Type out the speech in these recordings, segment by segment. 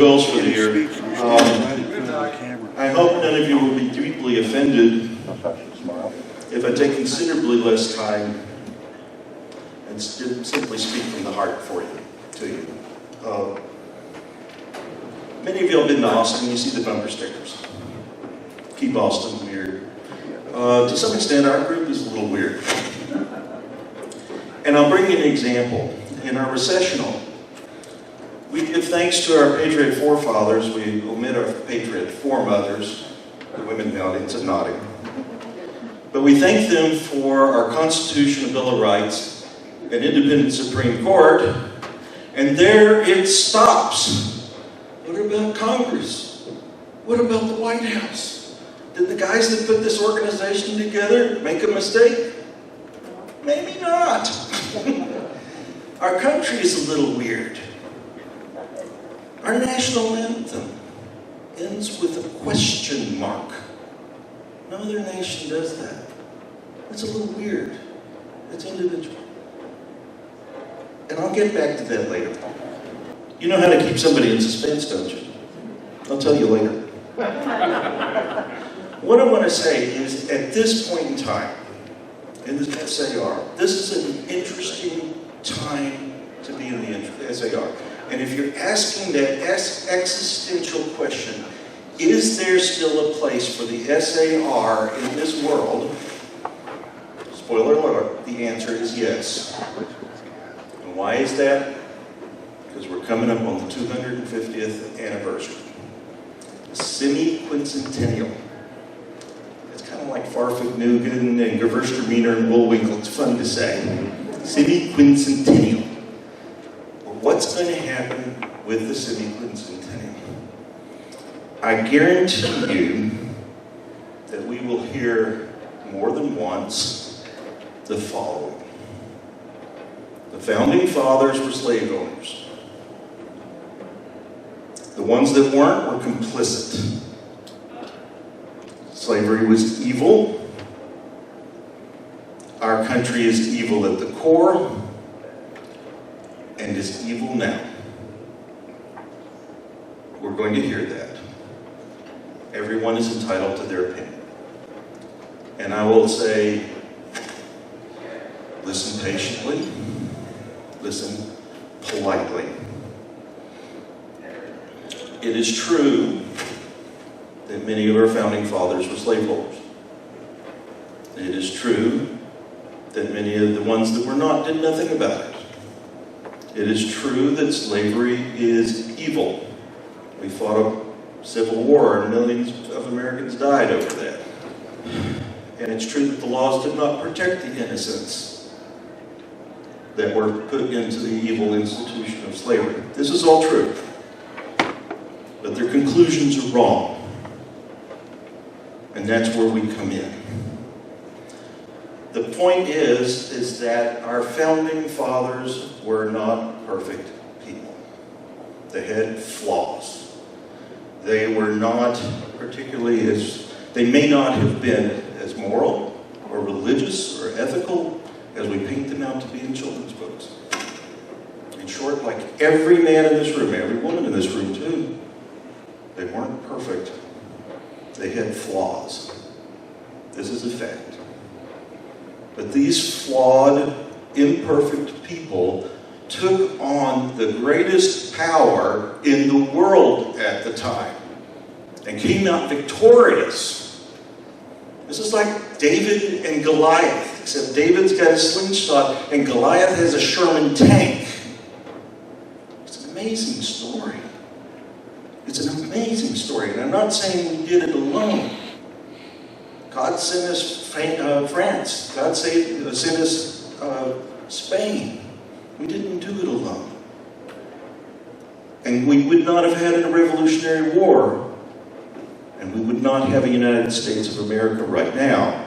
goals for the year. I hope none of you will be deeply offended if I take considerably less time and simply speak from the heart to you. Many of you have been to Austin. You see the bumper stickers. Keep Austin weird. To some extent, our group is a little weird. And I'll bring you an example. In our recessional, we give thanks to our patriot forefathers. We omit our patriot foremothers. The women in the audience are nodding. But we thank them for our Constitution and Bill of Rights, an independent Supreme Court, and there it stops. What about Congress? What about the White House? Did the guys that put this organization together make a mistake? Maybe not. Our country is a little weird. Our national anthem ends with a question mark. No other nation does that. It's a little weird. It's individual. And I'll get back to that later. You know how to keep somebody in suspense, don't you? I'll tell you later. What I want to say is, at this point in time, in the SAR, this is an interesting time to be in the SAR. And if you're asking that existential question, is there still a place for the SAR in this world? Spoiler alert, the answer is yes. And why is that? Because we're coming up on the 250th anniversary. The semi-quincentennial. It's kind of like Farfignugan and Gewürztraminer and Bullwinkle. It's fun to say. Semi-quincentennial. Well, what's going to happen with the semi-quincentennial? I guarantee you that we will hear more than once the following. The founding fathers were slave owners. The ones that weren't were complicit. Slavery was evil. Our country is evil at the core and is evil now. We're going to hear that. Everyone is entitled to their opinion. And I will say, listen patiently, listen politely. It is true that many of our founding fathers were slaveholders. It is true that many of the ones that were not did nothing about it. It is true that slavery is evil. We fought a civil war and millions of Americans died over that. And it's true that the laws did not protect the innocents that were put into the evil institution of slavery. This is all true. But their conclusions are wrong. And that's where we come in. The point is that our founding fathers were not perfect people. They had flaws. They were not particularly they may not have been as moral or religious or ethical as we paint them out to be in children's books. In short, like every man in this room, every woman in this room too, they weren't perfect. They had flaws. This is a fact. But these flawed, imperfect people took on the greatest power in the world at the time and came out victorious. This is like David and Goliath, except David's got a slingshot and Goliath has a Sherman tank. It's an amazing story. It's an amazing story, and I'm not saying we did it alone. God sent us France. God sent us Spain. We didn't do it alone. And we would not have had a Revolutionary War, and we would not have a United States of America right now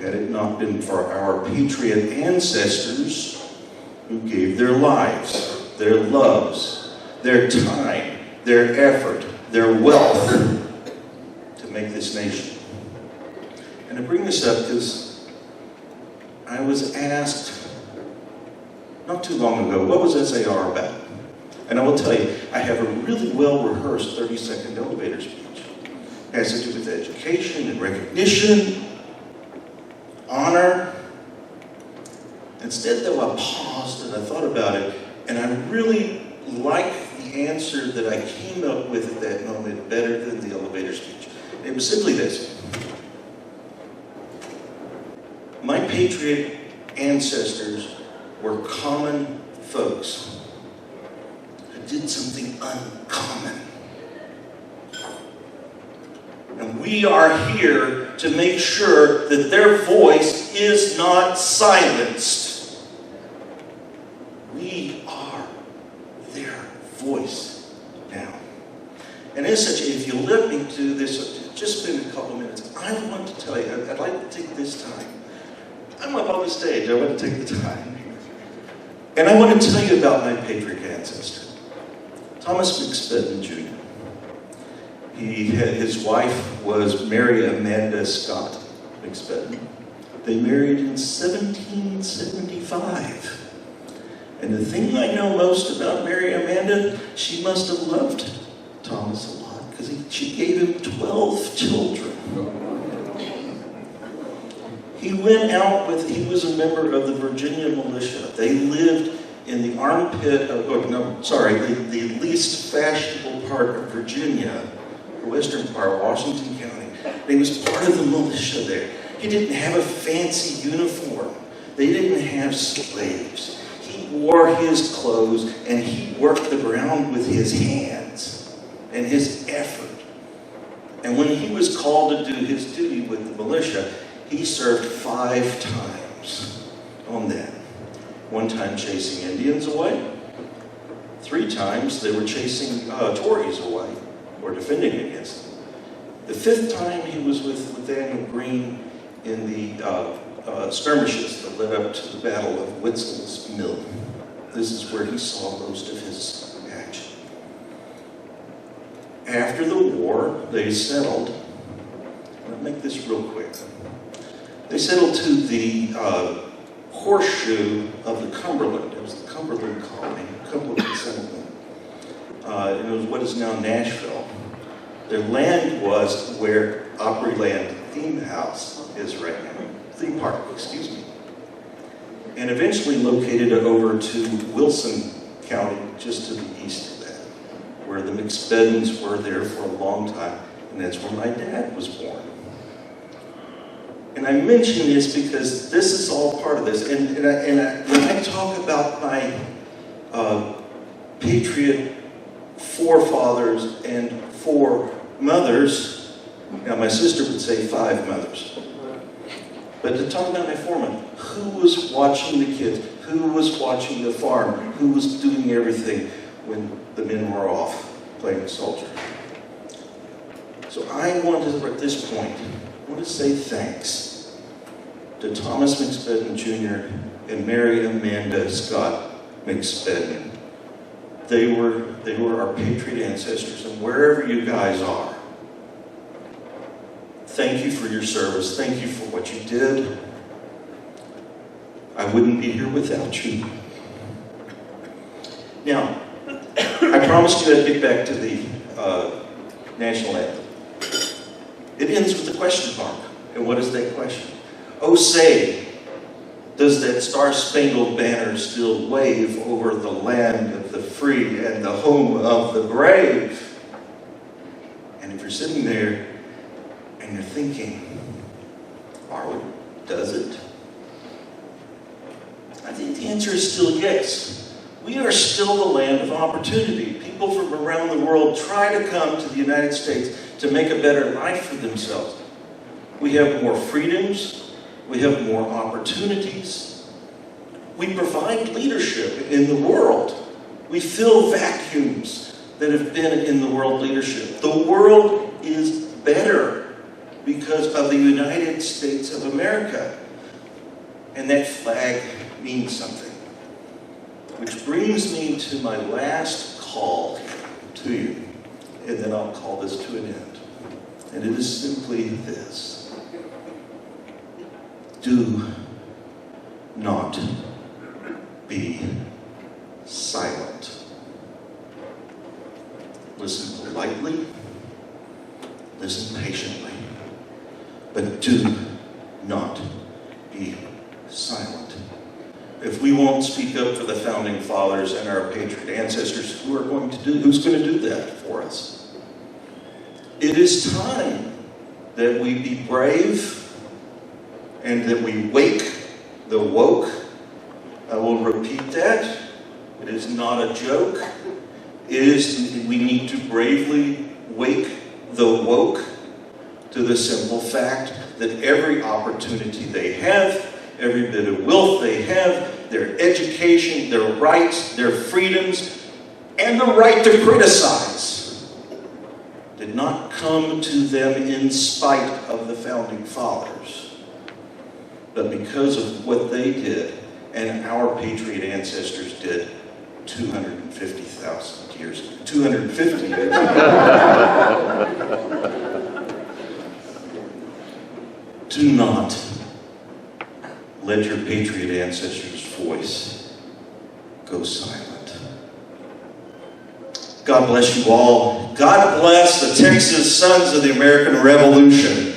had it not been for our patriot ancestors who gave their lives, their loves, their time, their effort, their wealth to make this nation. And I bring this up because I was asked not too long ago, what was SAR about? And I will tell you, I have a really well-rehearsed 30-second elevator speech. It has to do with education and recognition, honor. Instead, though, I paused and I thought about it, and I really like the answer that I came up with at that moment better than the elevator speech. It was simply this. My patriot ancestors were common folks who did something uncommon. And we are here to make sure that their voice is not silenced. We are their voice now. And as such, if you'll let me do this, just spend a couple minutes, I want to tell you, I'd like to take this time. I'm up on the stage, I want to take the time. And I want to tell you about my patriot ancestor, Thomas McSpadden Jr. His wife was Mary Amanda Scott McSpadden. They married in 1775. And the thing I know most about Mary Amanda, she must have loved Thomas a lot, because she gave him 12 children. He went out he was a member of the Virginia militia. They lived in the armpit of, the least fashionable part of Virginia, the western part, Washington County. He was part of the militia there. He didn't have a fancy uniform. They didn't have slaves. He wore his clothes and he worked the ground with his hands and his effort. And when he was called to do his duty with the militia, he served 5 times on that. 1 time chasing Indians away. 3 times they were chasing Tories away or defending against them. The 5th time he was with Daniel Greene in the skirmishes that led up to the Battle of Witzel's Mill. This is where he saw most of his action. After the war, they settled. I'll make this real quick. They settled to the horseshoe of the Cumberland. It was the Cumberland colony, Cumberland settlement. And it was what is now Nashville. Their land was where Opryland Theme House is right now. Theme Park, excuse me. And eventually located over to Wilson County, just to the east of that, where the McSpaddens were there for a long time. And that's where my dad was born. And I mention this because this is all part of this. And when I talk about my patriot forefathers and 4 mothers, now my sister would say 5 mothers. But to talk about my foreman, who was watching the kids? Who was watching the farm? Who was doing everything when the men were off playing soldier? So I want to, at this point, I want to say thanks to Thomas McSpadden Jr. and Mary Amanda Scott McSpadden. They were our patriot ancestors, and wherever you guys are, thank you for your service. Thank you for what you did. I wouldn't be here without you. Now, I promised you I'd get back to the national anthem. It ends with a question mark. And what is that question? Oh, say, does that star-spangled banner still wave over the land of the free and the home of the brave? And if you're sitting there and you're thinking, does it? I think the answer is still yes. We are still the land of opportunity. People from around the world try to come to the United States to make a better life for themselves. We have more freedoms. We have more opportunities. We provide leadership in the world. We fill vacuums that have been in the world leadership. The world is better because of the United States of America. And that flag means something. Which brings me to my last call to you. And then I'll call this to an end. And it is simply this. Do not be silent. listen politely, listen patiently, but do not be silent. If we won't speak up for the founding fathers and our patriot ancestors, who's going to do that for us? It is time that we be brave and that we wake the woke. I will repeat that. It is not a joke. We need to bravely wake the woke to the simple fact that every opportunity they have, every bit of wealth they have, their education, their rights, their freedoms, and the right to criticize did not come to them in spite of the founding fathers, but because of what they did and our patriot ancestors did 250,000 years ago. 250 years ago. Do not let your patriot ancestors' voice go silent. God bless you all. God bless the Texas Sons of the American Revolution.